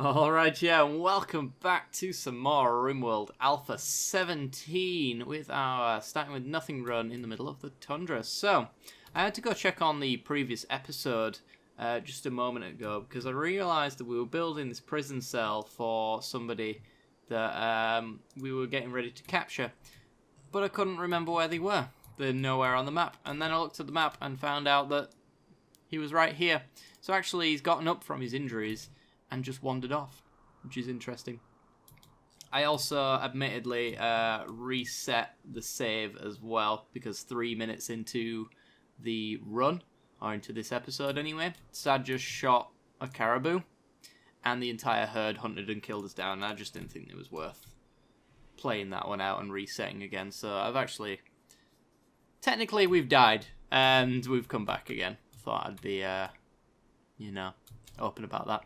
Alright, yeah, and welcome back to some more Rimworld Alpha 17 with our starting with nothing run in the middle of the tundra. So, I had to go check on the previous episode just a moment ago because I realised that we were building this prison cell for somebody that we were getting ready to capture, but I couldn't remember where they were. They're nowhere on the map, and then I looked at the map and found out that he was right here. So actually he's gotten up from his injuries and just wandered off, which is interesting. I also admittedly reset the save as well, because 3 minutes into the run, or into this episode anyway, Sad just shot a caribou, and the entire herd hunted and killed us down, and I just didn't think it was worth playing that one out and resetting again. So I've actually... Technically we've died, and we've come back again. Thought I'd be, open about that.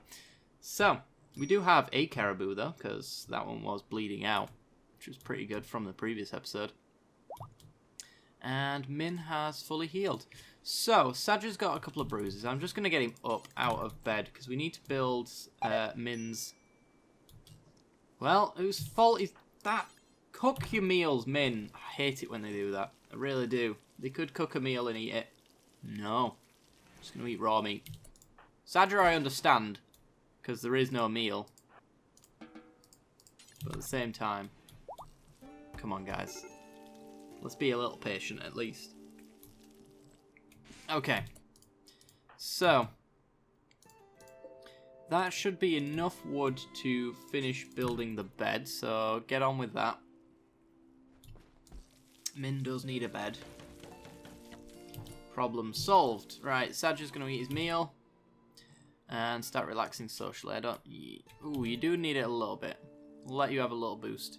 So, we do have a caribou though, because that one was bleeding out, which was pretty good from the previous episode. And Min has fully healed. So, Saja's got a couple of bruises. I'm just going to get him up out of bed, because we need to build Min's... Well, whose fault is that? Cook your meals, Min. I hate it when they do that. I really do. They could cook a meal and eat it. No. I'm just going to eat raw meat. Saja, I understand, because there is no meal. But at the same time, come on guys. Let's be a little patient at least. Okay. So, that should be enough wood to finish building the bed, so get on with that. Min does need a bed. Problem solved. Right, Saja's going to eat his meal. And start relaxing socially. Ooh, you do need it a little bit. We'll let you have a little boost.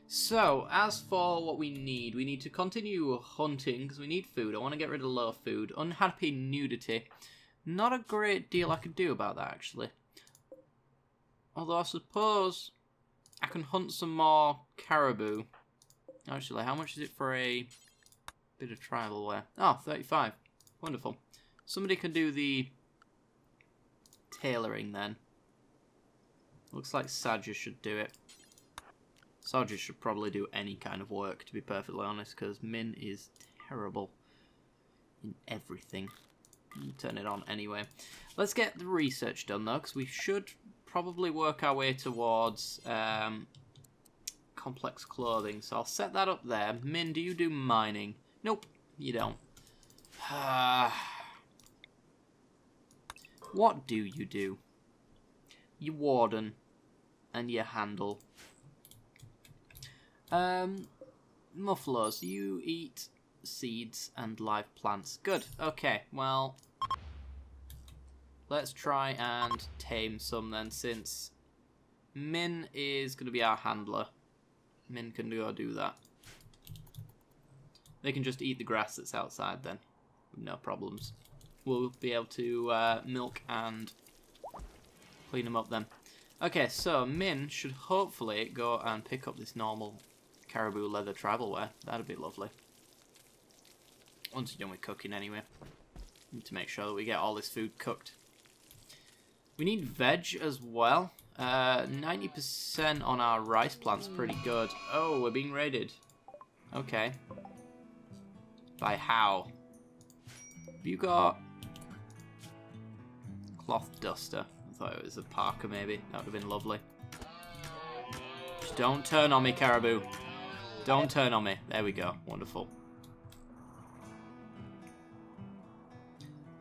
So, as for what we need to continue hunting because we need food. I want to get rid of low food. Unhappy nudity. Not a great deal I could do about that, actually. Although I suppose I can hunt some more caribou. Actually, how much is it for a bit of tribal wear? Oh, 35. Wonderful. Somebody can do the tailoring then. Looks like Saja should do it. Saja should probably do any kind of work, to be perfectly honest, because Min is terrible in everything. Turn it on anyway. Let's get the research done though, because we should probably work our way towards complex clothing. So I'll set that up there. Min, do you do mining? Nope, you don't. What do? You warden and you handle. Mufflers, you eat seeds and live plants. Good. Okay, well, let's try and tame some then, since Min is going to be our handler. Min can go do that. They can just eat the grass that's outside then. No problems. We'll be able to milk and clean them up then. Okay, so Min should hopefully go and pick up this normal caribou leather tribal wear. That'd be lovely. Once you're done with cooking anyway. Need to make sure that we get all this food cooked. We need veg as well. 90% on our rice plants, pretty good. Oh, we're being raided. Okay. By how? Have you got cloth duster? I thought it was a parka maybe. That would have been lovely. Just don't turn on me, caribou. Don't turn on me. There we go. Wonderful.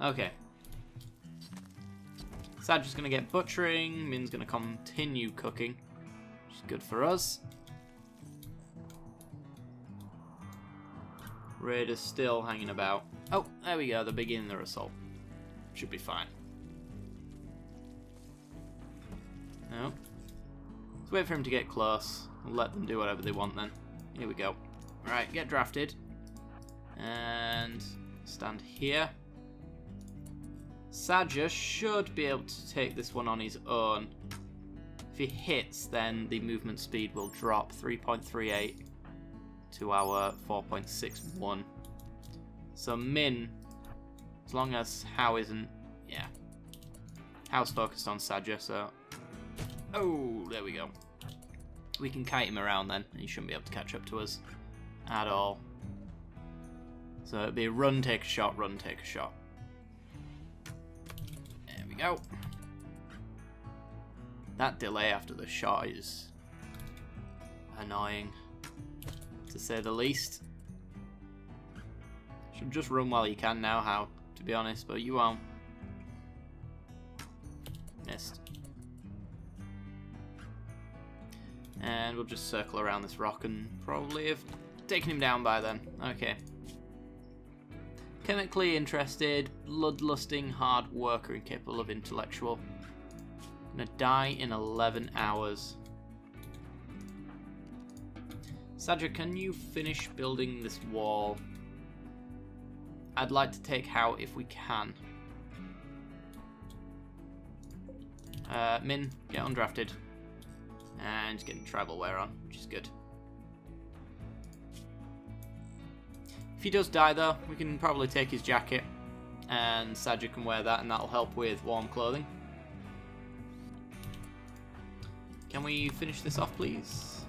Okay. Saja's going to get butchering. Min's going to continue cooking, which is good for us. Raiders still hanging about. Oh, there we go. They're beginning their assault. Should be fine. No. Let's wait for him to get close. We'll let them do whatever they want then. Here we go. Right, get drafted. And stand here. Saja should be able to take this one on his own. If he hits, then the movement speed will drop 3.38 to our 4.61. So Min, as long as How isn't... Yeah. How's focused on Saja, so Oh, there we go. We can kite him around then. He shouldn't be able to catch up to us at all. So it'd be run, take a shot, run, take a shot. There we go. That delay after the shot is annoying, to say the least. Should just run while you can now, how, to be honest, but you won't. Missed. And we'll just circle around this rock and probably have taken him down by then. Okay. Chemically interested, bloodlusting, hard worker, and capable of intellectual. Gonna die in 11 hours. Sadja, can you finish building this wall? I'd like to take How if we can. Min, get undrafted. And he's getting tribal wear on, which is good. If he does die though, we can probably take his jacket and Sadja can wear that and that'll help with warm clothing. Can we finish this off, please?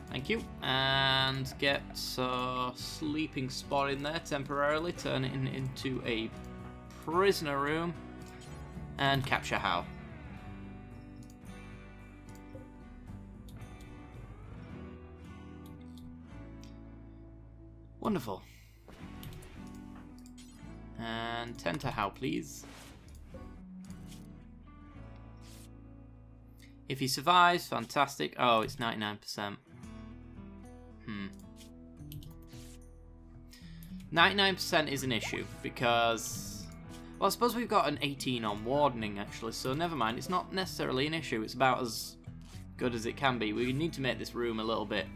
Thank you. And get a sleeping spot in there temporarily, turn it into a prisoner room, and capture How. Wonderful. And tend to How, please. If he survives, fantastic. Oh, it's 99%. 99% is an issue because, well, I suppose we've got an 18 on wardening actually, so never mind. It's not necessarily an issue. It's about as good as it can be. We need to make this room a little bit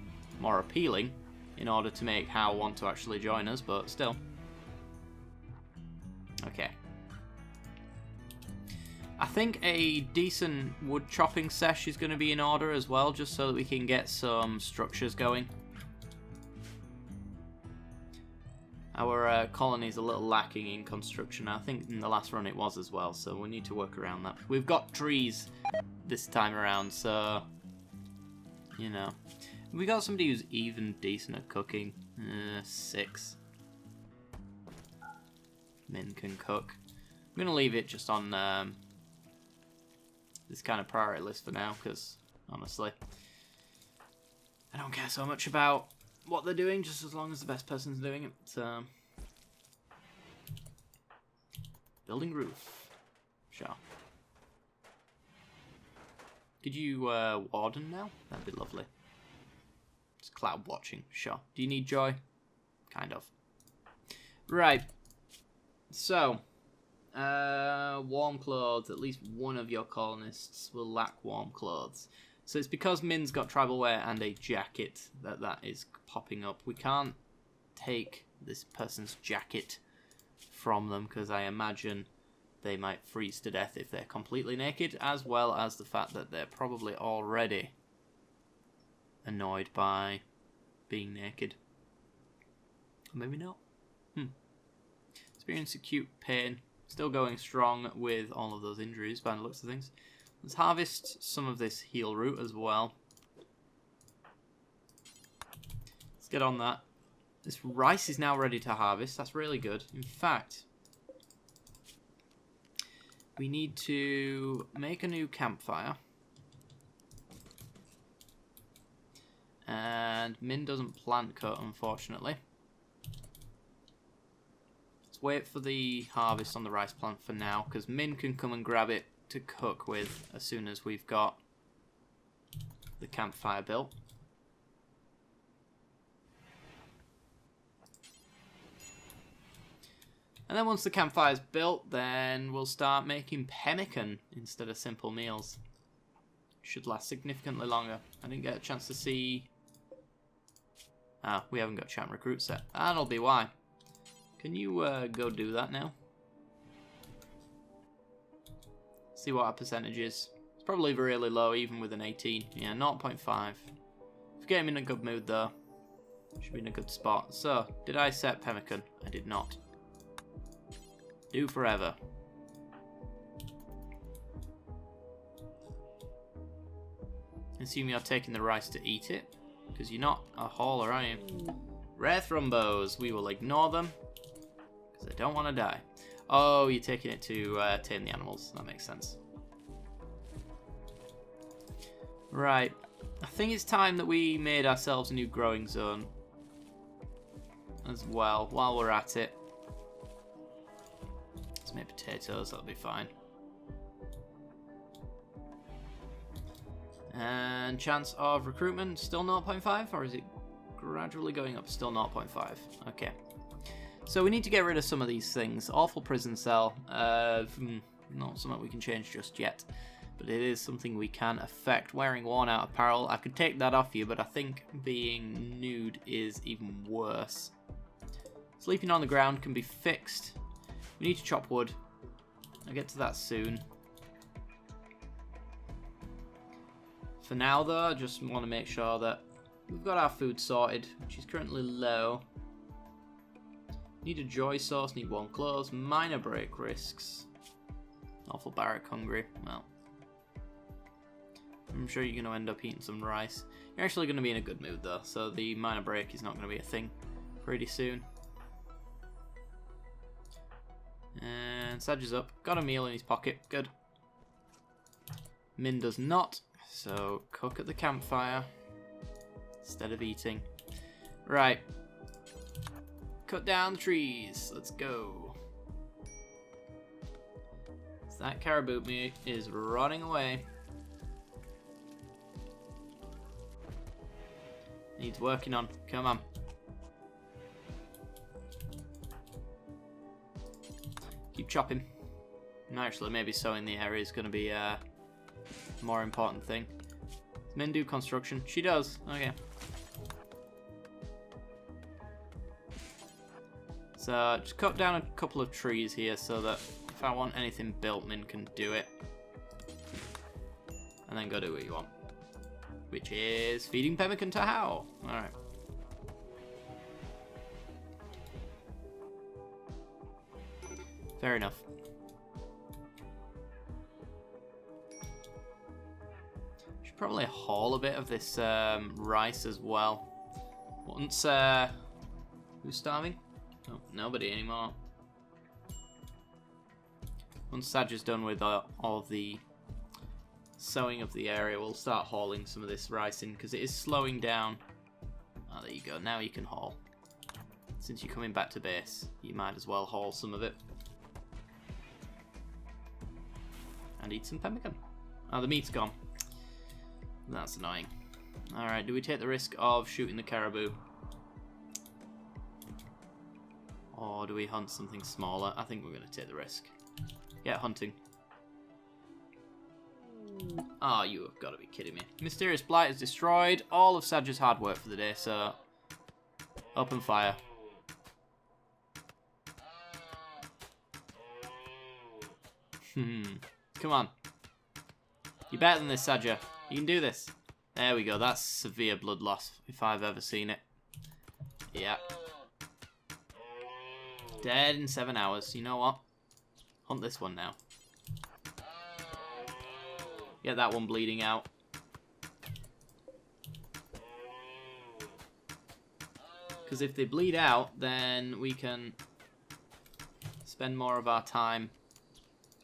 more appealing in order to make How want to actually join us, but still. Okay. I think a decent wood chopping sesh is going to be in order as well, just so that we can get some structures going. Our colony is a little lacking in construction. I think in the last run it was as well, so we need to work around that. We've got trees this time around, so, you know. We got somebody who's even decent at cooking. 6. Min can cook. I'm going to leave it just on this kind of priority list for now, because, honestly, I don't care so much about what they're doing, just as long as the best person's doing it. Building roof. Sure. Could you warden now? That'd be lovely. Just cloud watching. Sure. Do you need joy? Kind of. Right. So, warm clothes. At least one of your colonists will lack warm clothes. So it's because Min's got tribal wear and a jacket that is popping up. We can't take this person's jacket from them because I imagine they might freeze to death if they're completely naked, as well as the fact that they're probably already annoyed by being naked. Maybe not. Experience acute pain. Still going strong with all of those injuries by the looks of things. Let's harvest some of this heal root as well. Let's get on that. This rice is now ready to harvest. That's really good. In fact, we need to make a new campfire. And Min doesn't plant cut, unfortunately. Let's wait for the harvest on the rice plant for now, because Min can come and grab it to cook with as soon as we've got the campfire built. And then once the campfire's built, then we'll start making pemmican instead of simple meals. Should last significantly longer. I didn't get a chance to see... we haven't got champ recruit set. That'll be why. Can you go do that now? See what our percentage is. It's probably really low, even with an 18. Yeah, 0.5. If we get him in a good mood, though, should be in a good spot. So, did I set pemmican? I did not. Do forever. I assume you're taking the rice to eat it, because you're not a hauler, are you? Rare thrumbos. We will ignore them, because I don't want to die. Oh, you're taking it to tame the animals. That makes sense. Right. I think it's time that we made ourselves a new growing zone as well, while we're at it. Let's make potatoes, that'll be fine. And chance of recruitment, still 0.5, or is it gradually going up? Still 0.5. Okay. So we need to get rid of some of these things. Awful prison cell. Not something we can change just yet. But it is something we can affect. Wearing worn out apparel. I could take that off you, but I think being nude is even worse. Sleeping on the ground can be fixed. We need to chop wood. I'll get to that soon. For now, though, I just want to make sure that we've got our food sorted, which is currently low. Need a joy source, need warm clothes, minor break risks. Awful barrack hungry. Well, I'm sure you're going to end up eating some rice. You're actually going to be in a good mood, though, so the minor break is not going to be a thing pretty soon. And Saj is up. Got a meal in his pocket. Good. Min does not. So, cook at the campfire instead of eating. Right. Cut down the trees. Let's go. So that caribou meat is rotting away. Needs working on. Come on. Keep chopping. And actually, maybe sowing the area is going to be a more important thing. Does Min do construction? She does. Okay. So, just cut down a couple of trees here so that if I want anything built, Min can do it. And then go do what you want. Which is feeding pemmican to How. Alright. Fair enough. Should probably haul a bit of this rice as well. Once, who's starving? Oh, nobody anymore. Once Saj is done with all of the sowing of the area, we'll start hauling some of this rice in because it is slowing down. Oh, there you go. Now you can haul. Since you're coming back to base, you might as well haul some of it. And eat some pemmican. Oh, the meat's gone. That's annoying. Alright, do we take the risk of shooting the caribou? Or do we hunt something smaller? I think we're going to take the risk. Get hunting. Oh, you have got to be kidding me. Mysterious Blight has destroyed all of Saj's hard work for the day, so open fire. Come on. You're better than this, Saja. You can do this. There we go. That's severe blood loss, if I've ever seen it. Yeah. Dead in 7 hours. You know what? Hunt this one now. Get that one bleeding out. Because if they bleed out, then we can spend more of our time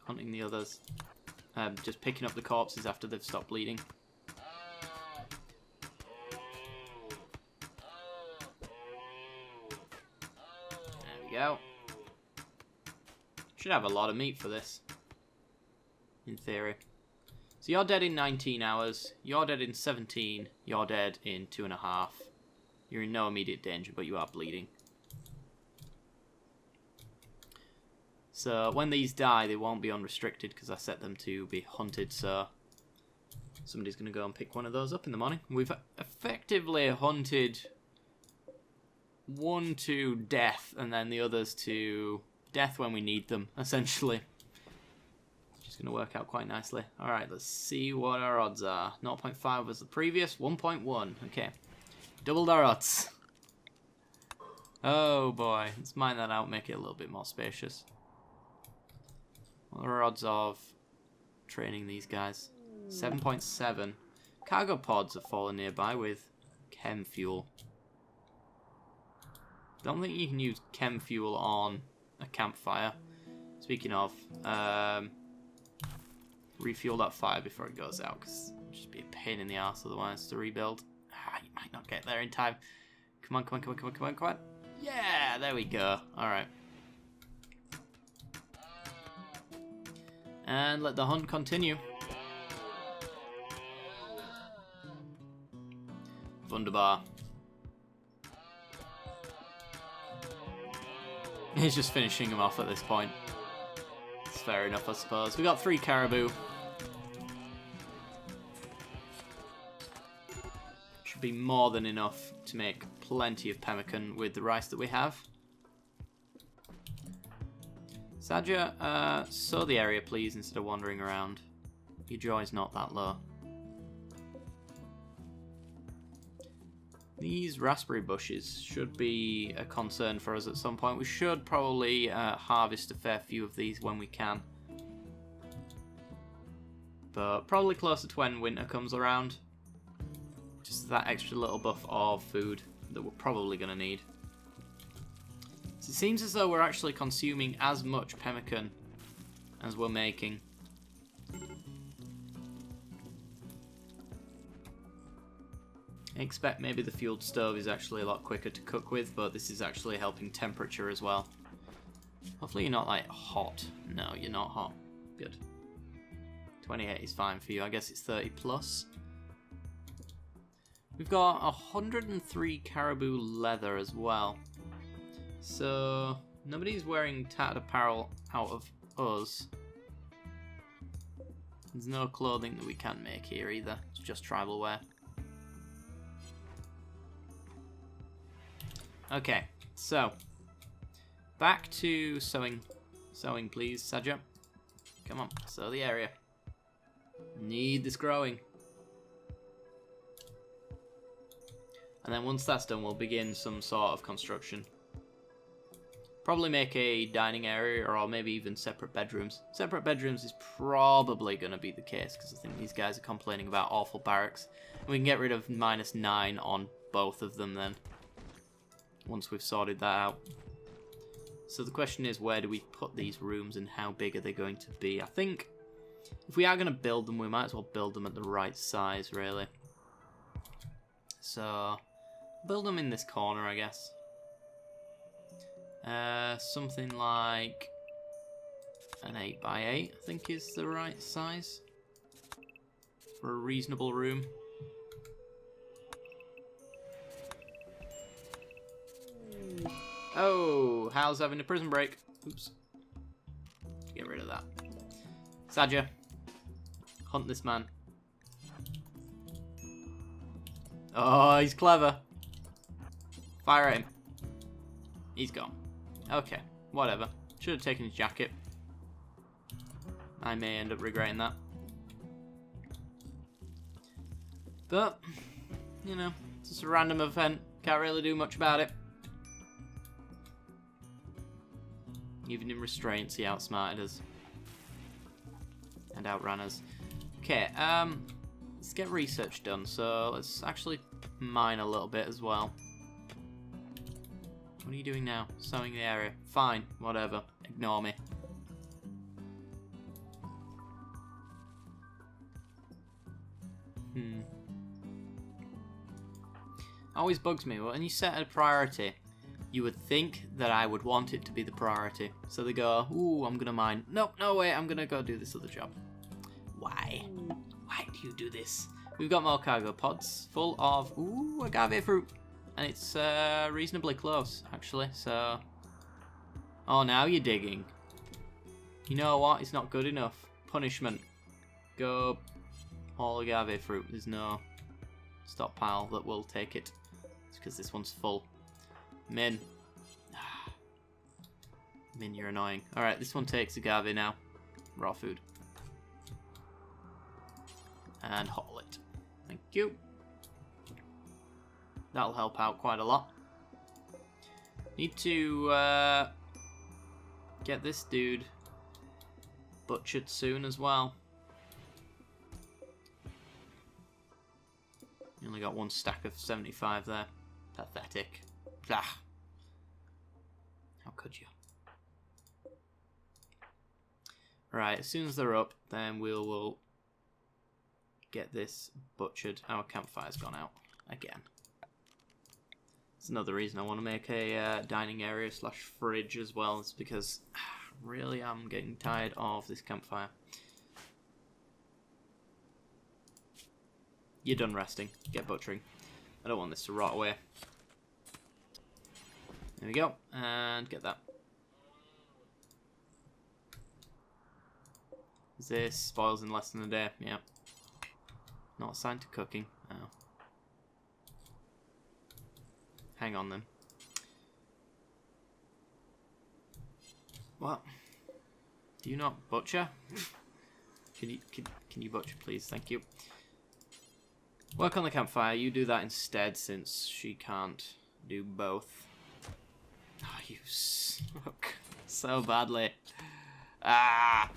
hunting the others. Just picking up the corpses after they've stopped bleeding. There we go. Should have a lot of meat for this, in theory. So you're dead in 19 hours, you're dead in 17, you're dead in 2.5. You're in no immediate danger, but you are bleeding. So when these die, they won't be unrestricted because I set them to be hunted, so somebody's going to go and pick one of those up in the morning. We've effectively hunted one to death and then the others to death when we need them, essentially. Which is going to work out quite nicely. Alright, let's see what our odds are. 0.5 was the previous, 1.1. Okay, doubled our odds. Oh boy, let's mine that out, make it a little bit more spacious. What are our odds of training these guys? 7.7. Cargo pods have fallen nearby with chem fuel. Don't think you can use chem fuel on a campfire. Speaking of, refuel that fire before it goes out, because it'll just be a pain in the arse otherwise to rebuild. You might not get there in time. Come on, come on, come on, come on, come on, come on. Yeah, there we go. Alright. And let the hunt continue. Wunderbar. He's just finishing him off at this point. It's fair enough, I suppose. We got 3 caribou. Should be more than enough to make plenty of pemmican with the rice that we have. Saja, sow the area, please, instead of wandering around. Your joy's not that low. These raspberry bushes should be a concern for us at some point. We should probably harvest a fair few of these when we can. But probably closer to when winter comes around. Just that extra little buff of food that we're probably going to need. So it seems as though we're actually consuming as much pemmican as we're making. I expect maybe the fueled stove is actually a lot quicker to cook with, but this is actually helping temperature as well. Hopefully you're not, like, hot. No, you're not hot. Good. 28 is fine for you. I guess it's 30 plus. We've got 103 caribou leather as well. So, nobody's wearing tattered apparel out of us. There's no clothing that we can make here either. It's just tribal wear. Okay, so back to sowing. Sowing, please, Saja. Come on, sow the area. Need this growing. And then once that's done, we'll begin some sort of construction. Probably make a dining area, or maybe even separate bedrooms. Separate bedrooms is probably going to be the case, because I think these guys are complaining about awful barracks. And we can get rid of -9 on both of them then, once we've sorted that out. So the question is, where do we put these rooms and how big are they going to be? I think if we are going to build them, we might as well build them at the right size, really. So build them in this corner, I guess. Something like an 8x8, I think, is the right size for a reasonable room. Oh, Hal's having a prison break. Oops. Get rid of that. Saja, hunt this man. Oh, he's clever. Fire at him. He's gone. Okay, whatever. Should have taken his jacket. I may end up regretting that. But, you know, it's just a random event. Can't really do much about it. Even in restraints, he outsmarted us. And outran us. Okay, let's get research done. So let's actually mine a little bit as well. What are you doing now? Sowing the area. Fine, whatever. Ignore me. Always bugs me. When you set a priority, you would think that I would want it to be the priority. So they go, ooh, I'm gonna mine. Nope, no way, I'm gonna go do this other job. Why? Why do you do this? We've got more cargo pods full of, ooh, agave fruit. And it's reasonably close, actually, so... Oh, now you're digging. You know what? It's not good enough. Punishment. Go all agave fruit. There's no stockpile that will take it. It's because this one's full. Min. Min, you're annoying. Alright, this one takes agave now. Raw food. And haul it. Thank you. That'll help out quite a lot. Need to get this dude butchered soon as well. You only got one stack of 75 there. Pathetic. Ah. How could you? Right, as soon as they're up, then we'll get this butchered. Our campfire's gone out again. It's another reason I want to make a dining area / fridge as well. It's because really I'm getting tired of this campfire. You're done resting. Get butchering. I don't want this to rot away. There we go. And get that. This spoils in less than a day. Yeah. Not assigned to cooking. Oh. Hang on then. What? Do you not butcher? Can you butcher, please? Thank you. Work on the campfire. You do that instead, since she can't do both. Oh, you suck so badly. Ah!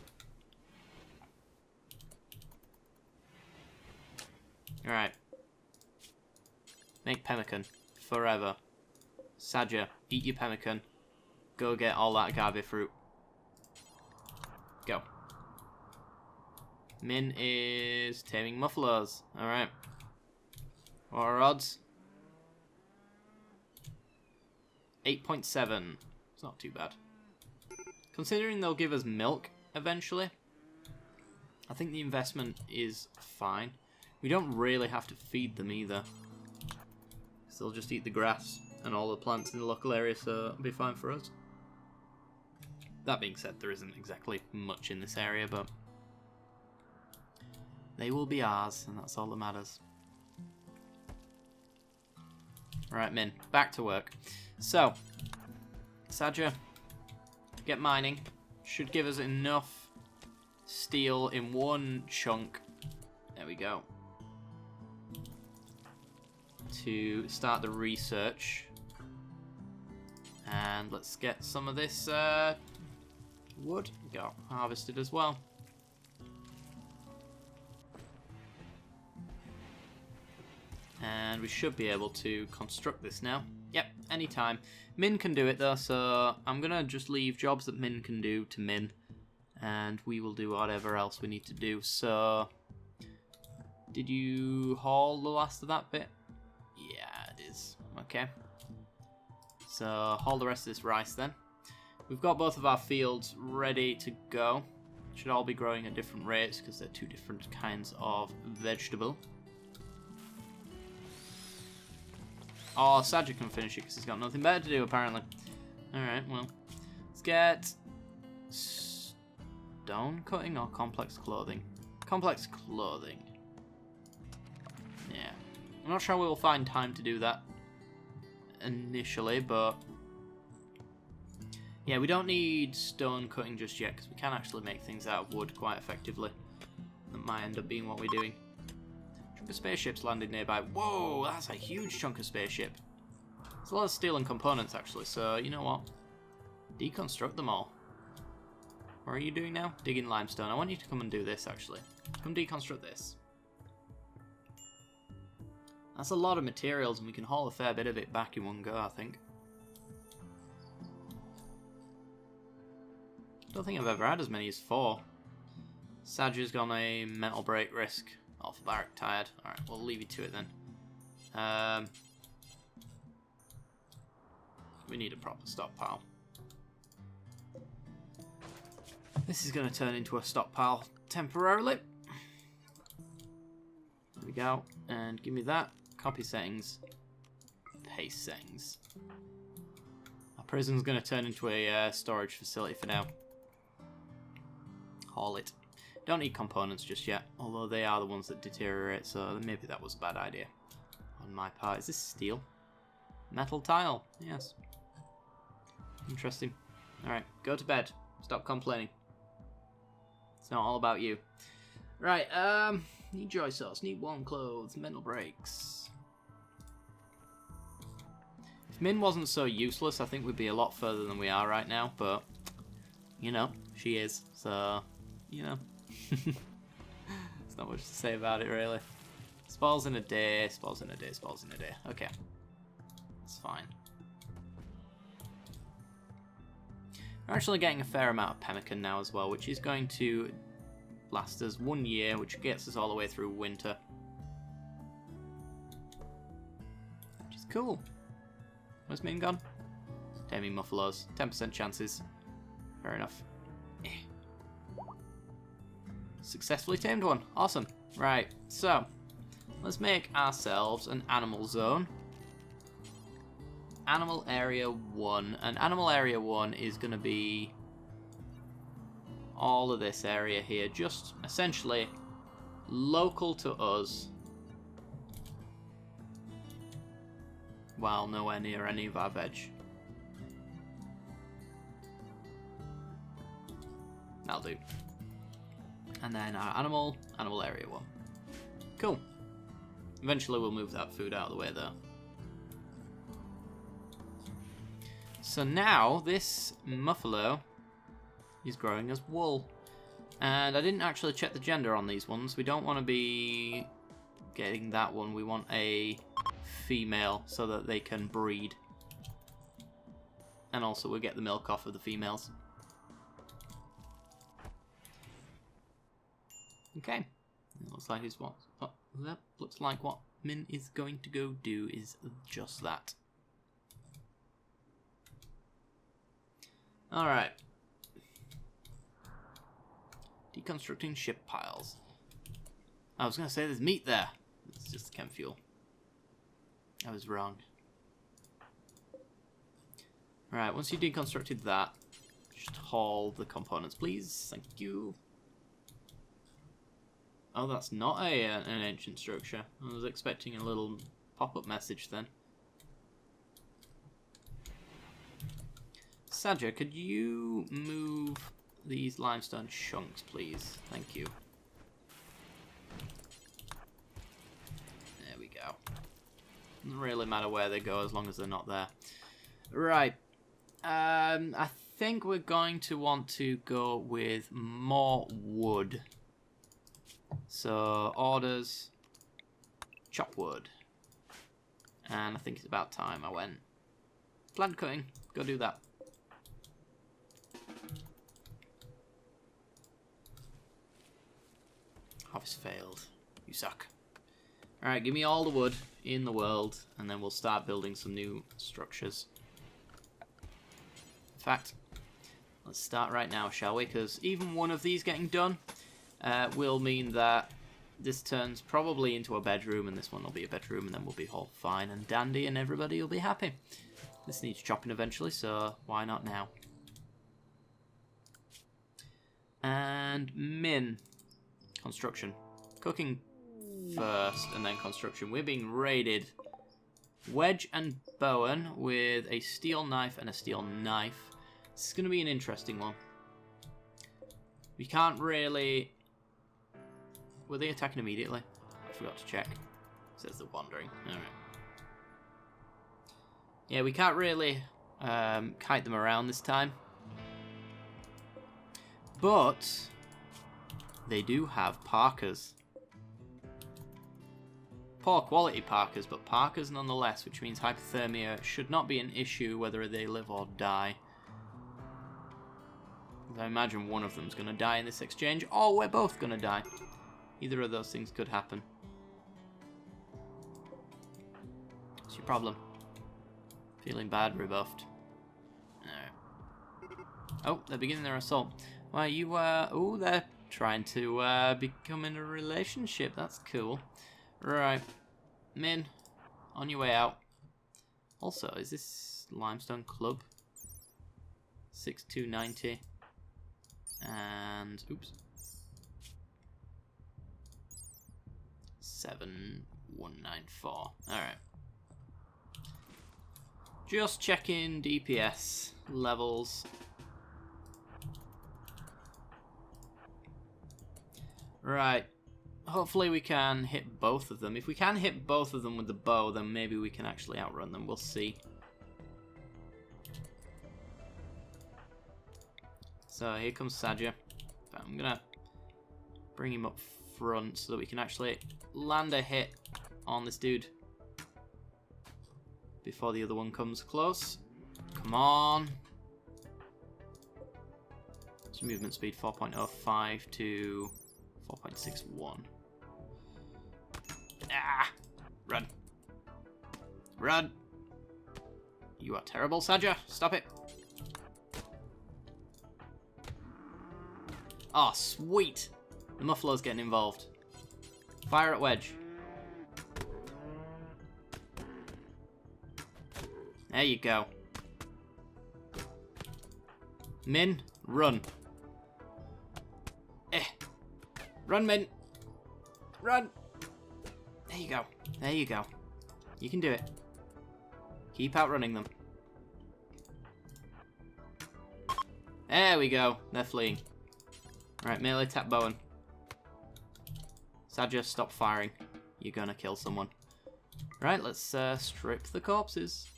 Alright. Make pemmican. Forever. Sadja, eat your pemmican. Go get all that agave fruit. Go. Min is taming muffaloes. Alright. What are our odds? 8.7. It's not too bad. Considering they'll give us milk eventually, I think the investment is fine. We don't really have to feed them either. So they'll just eat the grass and all the plants in the local area, so it'll be fine for us. That being said, there isn't exactly much in this area, but they will be ours, and that's all that matters. Right, Min, back to work. So, Sadja, get mining. Should give us enough steel in one chunk. There we go. To start the research. And let's get some of this wood got harvested as well. And we should be able to construct this now. Yep, anytime. Min can do it though, so I'm gonna just leave jobs that Min can do to Min, and we will do whatever else we need to do. So, did you haul the last of that bit? Yeah, it is. Okay. So, haul the rest of this rice then. We've got both of our fields ready to go. Should all be growing at different rates because they're two different kinds of vegetable. Oh, Sadja can finish it because he's got nothing better to do, apparently. Alright, well. Let's get stone cutting or complex clothing? Complex clothing. Yeah. I'm not sure we'll find time to do that initially, but yeah, we don't need stone cutting just yet because we can actually make things out of wood quite effectively. That might end up being what we're doing. The spaceship's landed nearby. Whoa, that's a huge chunk of spaceship. There's a lot of steel and components actually, so you know what? Deconstruct them all. What are you doing now? Digging limestone. I want you to come and do this actually. Come deconstruct this. That's a lot of materials and we can haul a fair bit of it back in one go, I think. Don't think I've ever had as many as 4. Sadja's gone a mental break risk. Alpha Barrack tired. Alright, we'll leave you to it then. We need a proper stockpile. This is going to turn into a stockpile temporarily. There we go. And give me that. Copy settings. Paste settings. Our prison's going to turn into a storage facility for now. Haul it. Don't need components just yet, although they are the ones that deteriorate, so maybe that was a bad idea on my part. Is this steel? Metal tile, yes. Interesting. Alright, go to bed. Stop complaining. It's not all about you. Right, need joy sauce, need warm clothes, mental breaks. If Min wasn't so useless, I think we'd be a lot further than we are right now, but, you know, she is, so, you know. There's not much to say about it, really. Spawns in a day, spawns in a day, spawns in a day. Okay. That's fine. We're actually getting a fair amount of pemmican now as well, which is going to last us 1 year, which gets us all the way through winter. Which is cool. Where's Min gone? Taming Muffalos. 10% chances. Fair enough. Successfully tamed one. Awesome. Right, so let's make ourselves an animal zone. Animal Area 1. And Animal Area 1 is going to be all of this area here. Just essentially local to us. While nowhere near any of our veg. That'll do. And then our Animal Area 1. Cool. Eventually we'll move that food out of the way though. So now this Muffalo is growing as wool. And I didn't actually check the gender on these ones. We don't want to be getting that one. We want a female so that they can breed. And also we'll get the milk off of the females. Okay. It looks like looks like what Min is going to go do is just that. Alright. Deconstructing ship piles. I was going to say there's meat there. It's just chem fuel. I was wrong. Right, once you deconstructed that, just haul the components, please. Thank you. Oh, that's not an ancient structure. I was expecting a little pop-up message then. Saja, could you move these limestone chunks, please? Thank you. There we go. Doesn't really matter where they go as long as they're not there. Right. I think we're going to want to go with more wood. So, orders, chop wood. And I think it's about time I went. Plant cutting, go do that. Harvest failed. You suck. Alright, give me all the wood in the world, and then we'll start building some new structures. In fact, let's start right now, shall we? Because even one of these getting done will mean that this turns probably into a bedroom, and this one will be a bedroom, and then we'll be all fine and dandy, and everybody will be happy. This needs chopping eventually, so why not now? And Min. Construction. Cooking first, and then construction. We're being raided. Wedge and Bowen with a steel knife and a steel knife. This is going to be an interesting one. We can't really... Were they attacking immediately? I forgot to check. It says they're wandering. Alright. Yeah, we can't really kite them around this time. But they do have parkas. Poor quality parkas, but parkas nonetheless, which means hypothermia should not be an issue whether they live or die. I imagine one of them's going to die in this exchange, or we're both going to die. Either of those things could happen. What's your problem? Feeling bad, rebuffed. Alright. Oh, they're beginning their assault. Why, you, oh, they're trying to, become in a relationship. That's cool. Right. Min, on your way out. Also, is this limestone club? 6290. And, oops. 7194. Alright. Just checking DPS levels. Right. Hopefully we can hit both of them. If we can hit both of them with the bow, then maybe we can actually outrun them. We'll see. So here comes Saja. I'm gonna bring him up front so that we can actually land a hit on this dude before the other one comes close. Come on. So movement speed 4.05 to 4.61. Ah! Run. Run. You are terrible, Saja. Stop it. Oh, sweet. The muffler's getting involved. Fire at wedge. There you go. Min, run. Run, Min. Run. There you go. There you go. You can do it. Keep outrunning them. There we go. They're fleeing. Right, melee tap Bowen. Saja, stop firing. You're gonna kill someone. Right, let's strip the corpses.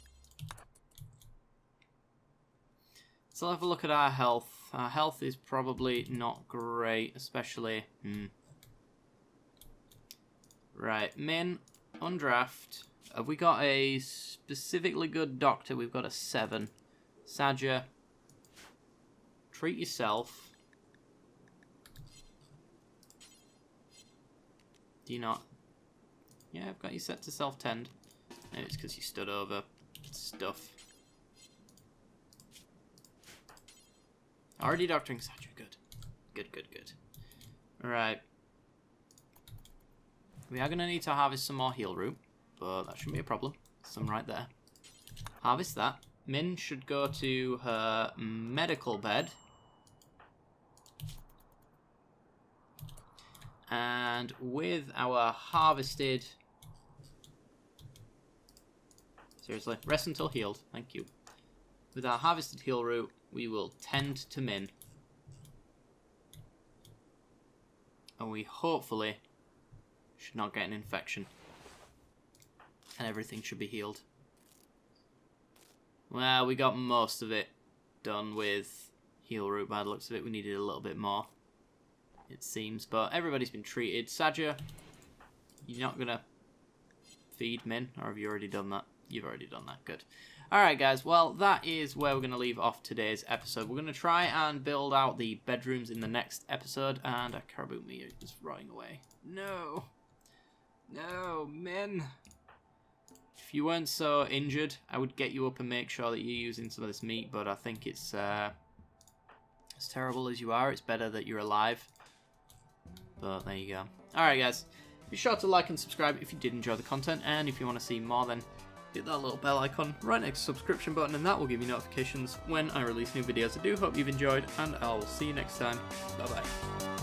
So have a look at our health. Our health is probably not great, especially... Right, Min, undraft. Have we got a specifically good doctor? We've got a 7. Saja, treat yourself. Do you not? Yeah, I've got you set to self-tend. Maybe it's because you stood over stuff. Already doctoring Saja. Good. Good, good, good. Alright. We are going to need to harvest some more heal root, but that shouldn't be a problem. Some right there. Harvest that. Min should go to her medical bed. And with our harvested... Seriously, rest until healed. Thank you. With our harvested heal root, we will tend to Min. And we hopefully should not get an infection. And everything should be healed. Well, we got most of it done with heal root by the looks of it. We needed a little bit more, it seems. But everybody's been treated. Saja, you're not going to feed Min? Or have you already done that? You've already done that. Good. Alright guys, well that is where we're going to leave off today's episode. We're going to try and build out the bedrooms in the next episode, and a caribou meat is running away. No. No, Min. If you weren't so injured, I would get you up and make sure that you're using some of this meat, but I think it's as terrible as you are, it's better that you're alive. But there you go. Alright guys, be sure to like and subscribe if you did enjoy the content, and if you want to see more then hit that little bell icon right next to the subscription button, and that will give you notifications when I release new videos. I do hope you've enjoyed, and I will see you next time. Bye bye.